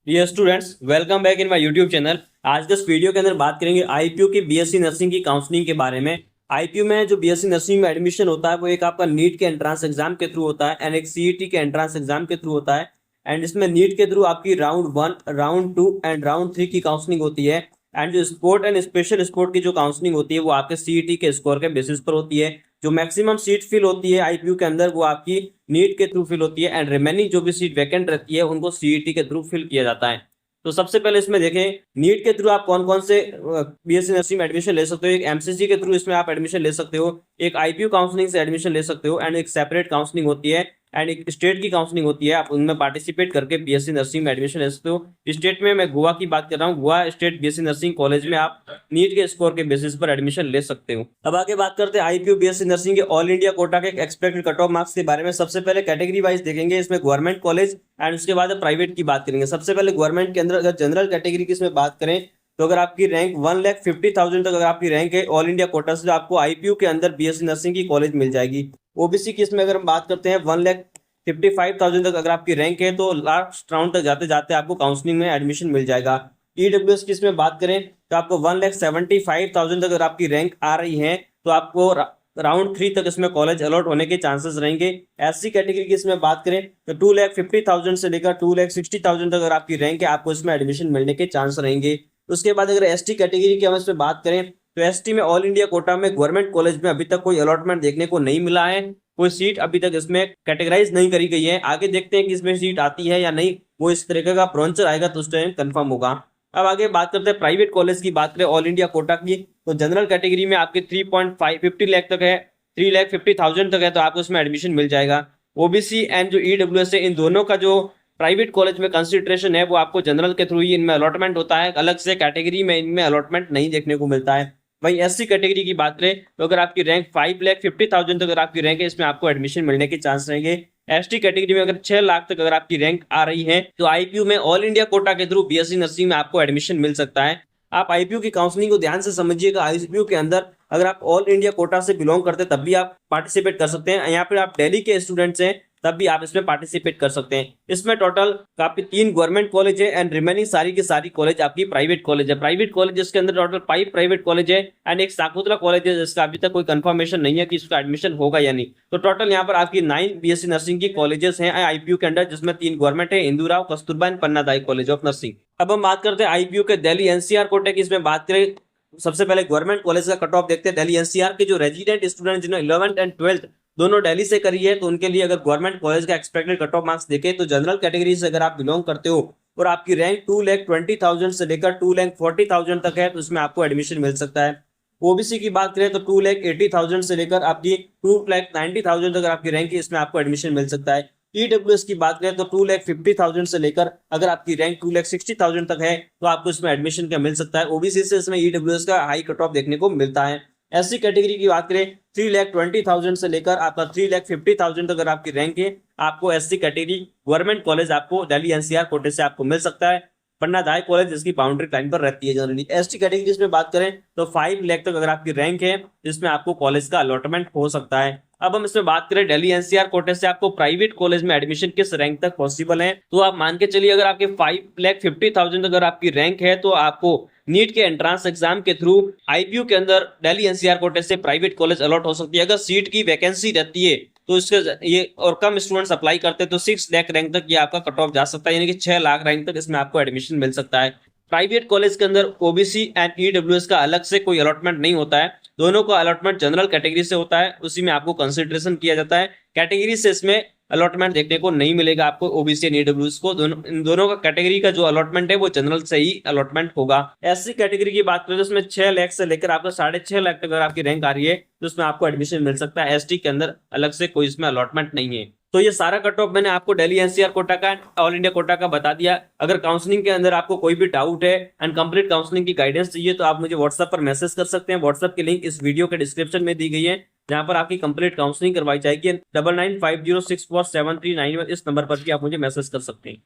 Dear students, welcome back in my YouTube channel. आज के इस वीडियो के अंदर बात करेंगे आईपीयू की बीएससी नर्सिंग की काउंसलिंग के बारे में। आईपीयू में जो बीएससी नर्सिंग में एडमिशन होता है वो एक आपका नीट के एंट्रेंस एग्जाम के थ्रू होता है एंड एक सीईटी के एंट्रेंस एग्जाम के थ्रू होता है। एंड इसमें नीट के थ्रू आपकी राउंड 1, राउंड 2 एंड राउंड 3 की काउंसलिंग होती है। एंड जो स्पोर्ट एंड स्पेशल स्पोर्ट की जो काउंसलिंग होती है वो आपके सीईटी के स्कोर के बेसिस पर होती है। जो मैक्सिमम सीट फिल होती है आईपीयू के अंदर वो आपकी नीट के थ्रू फिल होती है एंड रिमेनिंग जो भी सीट वैकेंट रहती है उनको सीईटी के थ्रू फिल किया जाता है। तो सबसे पहले इसमें देखें नीट के थ्रू आप कौन कौन से बीएससी नर्सिंग में एडमिशन ले सकते हो। एक एमसीसी के थ्रू इसमें आप एडमिशन ले सकते हो, एक आईपीयू काउंसलिंग से एडमिशन ले सकते हो एंड एक सेपरेट काउंसलिंग होती है एंड एक स्टेट की काउंसलिंग होती है। आप उनमें पार्टिसिपेट करके बीएससी नर्सिंग में एडमिशन ले सकते हो। स्टेट में मैं गोवा की बात कर रहा हूँ, Goa state BSc nursing college में आप नीट के स्कोर के बेसिस पर एडमिशन ले सकते हो। अब आगे बात करते हैं आईपीयू बीएससी नर्सिंग के ऑल इंडिया कोटा के एक्सपेक्टेड कट ऑफ मार्क्स के बारे में। सबसे पहले कैटेगरी वाइज देखेंगे, इसमें गवर्नमेंट कॉलेज एंड उसके बाद प्राइवेट की बात करेंगे। सबसे पहले गवर्नमेंट के अंदर अगर जनरल कैटेगरी की इसमें बात करें तो अगर आपकी रैंक 1,50,000 तक अगर आपकी रैंक है ऑल इंडिया कोटा से, तो आपको आईपीयू के अंदर बीएससी नर्सिंग की कॉलेज मिल जाएगी। ओबीसी की इसमें अगर हम बात करते हैं 1,55,000 तक अगर आपकी रैंक है तो लास्ट राउंड तक जाते जाते आपको काउंसलिंग में एडमिशन मिल जाएगा। ईडब्ल्यूएस की इसमें बात करें तो आपको 1,75,000 तक अगर आपकी रैंक आ रही है तो आपको राउंड 3 तक इसमें कॉलेज अलॉट होने के चांसेस रहेंगे। एससी कैटेगरी की इसमें बात करें तो 2,50,000 से लेकर 2,60,000 तक अगर आपकी रैंक है आपको इसमें एडमिशन मिलने के चांस रहेंगे। उसके बाद अगर एसटी कैटेगरी की हम इसमें बात करें तो एसटी में ऑल इंडिया कोटा में गवर्नमेंट कॉलेज में अभी तक कोई अलॉटमेंट देखने को नहीं मिला है, कोई सीट अभी तक इसमें कैटेगराइज नहीं करी गई है। आगे देखते हैं कि इसमें सीट आती है या नहीं, वो इस तरीके का ब्रॉन्चर आएगा तो उस टाइम कंफर्म होगा। अब आगे बात करते हैं प्राइवेट कॉलेज की बात करें ऑल इंडिया कोटा की, तो जनरल कैटेगरी में आपके 3.50 लाख तक है, 3,50,000 तक है तो आपको इसमें एडमिशन मिल जाएगा। ओबीसी एंड जो ईडब्ल्यूएस है, इन दोनों का जो प्राइवेट कॉलेज में कंसिडरेशन है वो आपको जनरल के थ्रू ही इनमें अलॉटमेंट होता है, अलग से कैटेगरी में इनमें अलॉटमेंट नहीं देखने को मिलता है। वहीं एससी कैटेगरी की बात करें तो अगर आपकी रैंक 5,50,000 तक अगर आपकी रैंक है इसमें आपको एडमिशन मिलने के चांस रहेंगे। एसटी कैटेगरी में अगर 6 लाख तक अगर आपकी रैंक आ रही है तो आईपीयू में ऑल इंडिया कोटा के थ्रू बीएससी नर्सिंग में आपको एडमिशन मिल सकता है। आप आईपीयू की काउंसलिंग को ध्यान से समझिएगा। आईपीयू के अंदर अगर आप ऑल इंडिया कोटा से बिलोंग करते हैं तब भी आप पार्टिसिपेट कर सकते हैं, यहाँ पे आप दिल्ली के स्टूडेंट्स हैं तब भी आप इसमें पार्टिसिपेट कर सकते हैं। इसमें टोटल काफी 3 गवर्नमेंट कॉलेज है एंड रिमेनिंग सारी की सारी कॉलेज आपकी प्राइवेट कॉलेज है। प्राइवेट कॉलेज जिसके अंदर टोटल 5 प्राइवेट कॉलेज है एंड एक साकुतला कॉलेज है जिसका अभी तक कोई कंफर्मेशन नहीं है कि इसका एडमिशन होगा या नहीं। तो टोटल यहाँ पर आपकी 9 बीएससी नर्सिंग की कॉलेजेस हैं आईपीयू के अंदर, जिसमें 3 गवर्नमेंट है, Indurao, Kasturba and Panna Dai college of nursing. अब हम बात करते हैं आईपीयू के दिल्ली एनसीआर कोटे की। इसमें बात करें सबसे पहले गवर्नमेंट कॉलेज का कट ऑफ देखते हैं। दिल्ली एनसीआर के जो रेजिडेंट स्टूडेंट जिन्होंने 11th एंड 12th दोनों दिल्ली से करी है तो उनके लिए अगर गवर्नमेंट कॉलेज का एक्सपेक्टेड कट ऑफ मार्क्स देखें तो जनरल कैटेगरी से अगर आप बिलोंग करते हो और आपकी रैंक 2,20,000 से लेकर 2,40,000 तक है तो इसमें आपको एडमिशन मिल सकता है। ओबीसी की बात करें तो 2,80,000 से लेकर आपकी 2,90,000 तक अगर आपकी रैंक है इसमें आपको एडमिशन मिल सकता है। ईडब्ल्यूएस की बात करें तो 2,50,000 से लेकर अगर आपकी रैंक 2,60,000 तक है तो आपको इसमें एडमिशन का मिल सकता है। ओबीसी से इसमें ईडब्ल्यूएस का हाई कट ऑफ देखने को मिलता है। एससी कैटेगरी की बात करें 3,20,000 से लेकर आपका 3,50,000 तक अगर आपकी रैंक है आपको एससी कैटेगरी गवर्नमेंट कॉलेज आपको दिल्ली एनसीआर कोटे से आपको मिल सकता है। पन्ना दाई कॉलेज जिसकी बाउंड्री लाइन पर रहती है जनरली। एसटी कैटेगरी इसमें बात करें तो 5 लाख तक अगर आपकी रैंक है इसमें आपको कॉलेज का अलॉटमेंट हो सकता है। अब हम इसमें बात करें दिल्ली एनसीआर कोटे से आपको प्राइवेट कॉलेज में एडमिशन किस रैंक तक पॉसिबल है, तो आप मान के चलिए अगर आपके 5,50,000 तक अगर आपकी रैंक है तो आपको नीट के एंट्रेंस एग्जाम के थ्रू आईपीयू के अंदर दिल्ली एनसीआर कोटे से प्राइवेट कॉलेज अलॉट हो सकती है। अगर सीट की वैकेंसी रहती है तो इसके ये और कम स्टूडेंट्स अप्लाई करते हैं तो 6 लाख रैंक तक ये आपका कट ऑफ जा सकता है, यानी कि 6 लाख रैंक तक इसमें आपको एडमिशन मिल सकता है। प्राइवेट कॉलेज के अंदर ओबीसी एंड ईडब्ल्यूएस का अलग से कोई अलॉटमेंट नहीं होता है, दोनों का अलॉटमेंट जनरल कैटेगरी से होता है, उसी में आपको कंसिडरेशन किया जाता है। कैटेगरी से इसमें अलॉटमेंट देखने को नहीं मिलेगा आपको ओबीसी एंड ईडब्ल्यूएस को, दोनों इन दोनों का कैटेगरी का जो अलॉटमेंट है वो जनरल से ही अलॉटमेंट होगा। एससी कैटेगरी की बात करें तो उसमें 6 लाख से लेकर आपका 6.5 लाख तक अगर आपकी रैंक आ रही है तो उसमें आपको एडमिशन मिल सकता है। एसटी के अंदर अलग से कोई इसमें अलॉटमेंट नहीं है। तो ये सारा कट ऑफ मैंने आपको दिल्ली एनसीआर कोटा का ऑल इंडिया कोटा का बता दिया। अगर काउंसलिंग के अंदर आपको कोई भी डाउट है एंड कंप्लीट काउंसलिंग की गाइडेंस चाहिए तो आप मुझे व्हाट्सएप पर मैसेज कर सकते हैं। व्हाट्सएप की लिंक इस वीडियो के डिस्क्रिप्शन में दी गई है जहां पर आपकी कंप्लीट काउंसलिंग करवाई जाएगी। 9950647391 इस नंबर पर भी आप मुझे मैसेज कर सकते हैं।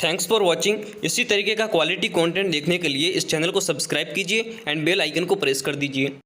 Thanks for watching. इसी तरीके का क्वालिटी कंटेंट देखने के लिए इस चैनल को सब्सक्राइब कीजिए एंड बेल आइकन को प्रेस कर दीजिए।